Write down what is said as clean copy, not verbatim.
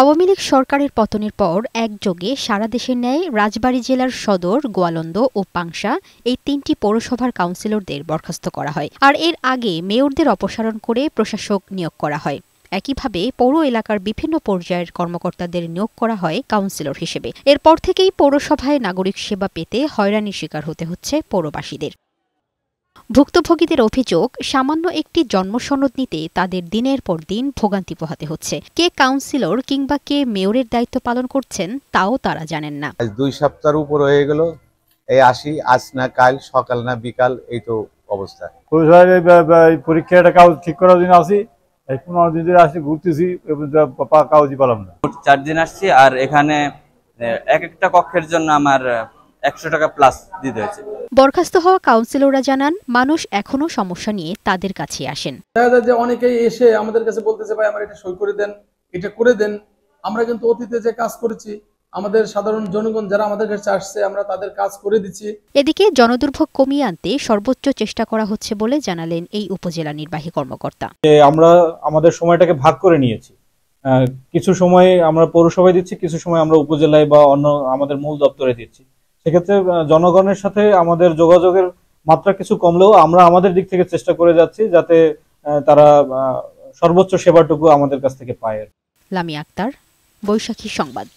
আওয়ামী লীগ সরকারের পতনের পর একযোগে সারা দেশের ন্যায় রাজবাড়ী জেলার সদর, গোয়ালন্দ ও পাংশা এই তিনটি পৌরসভার কাউন্সিলরদের বরখাস্ত করা হয়। আর এর আগে মেয়রদের অপসারণ করে প্রশাসক নিয়োগ করা হয়। একইভাবে পৌর এলাকার বিভিন্ন পর্যায়ের কর্মকর্তাদের নিয়োগ করা হয় কাউন্সিলর হিসেবে। এরপর থেকেই পৌরসভায় নাগরিক সেবা পেতে হয়রানির শিকার হতে হচ্ছে পৌরবাসীদের। ভুক্তভোগীদের অভিযোগ, সামান্য একটি জন্মসনদ নিতে তাদের দিনের পর দিন ভোগান্তি পোহাতে হচ্ছে। কে কাউন্সিলর কিংবা কে মেয়রের দায়িত্ব পালন করছেন তাও তারা জানেন না। 2 সপ্তাহের উপর হয়ে গেল, এই আসি, আজ না কাল, সকাল না বিকাল, এই তো অবস্থা। পরীক্ষাটা কাগজ ঠিক করার জন্য আসি, 15 দিন ধরে আসি, ঘুরতেছি, কাগজই পেলাম না। 4 দিন আসছি, আর এখানে এক একটা কক্ষের জন্য আমার 100 টাকা প্লাস দিতে হয়েছে। বরখাস্ত হওয়া কাউন্সিলররা জানান, মানুষ এখনো সমস্যা নিয়ে তাদের কাছে আসেন। দেখা যায় যে অনেকেই এসে আমাদের কাছে বলতেছে, ভাই আমার এটা সই করে দেন, এটা করে দেন। আমরা কিন্তু অতীতে যে কাজ করেছি, আমাদের সাধারণ জনগণ যারা আমাদের কাছে আসছে, আমরা তাদের কাজ করে দিচ্ছি। এদিকে জনদুর্ভোগ কমিয়ে আনতে সর্বোচ্চ চেষ্টা করা হচ্ছে বলে জানালেন এই উপজেলা নির্বাহী কর্মকর্তা। আমরা আমাদের সময়টাকে ভাগ করে নিয়েছি। কিছু সময় আমরা পৌরসভায় দিচ্ছি, কিছু সময় আমরা উপজেলায় বা অন্য আমাদের মূল দপ্তরে দিচ্ছি। সেক্ষেত্রে জনগণের সাথে আমাদের যোগাযোগের মাত্রা কিছু কমলেও আমরা আমাদের দিক থেকে চেষ্টা করে যাচ্ছি যাতে তারা সর্বোচ্চ সেবাটুকু আমাদের কাছ থেকে পায়। লামিয়া আক্তার, বৈশাখী সংবাদ।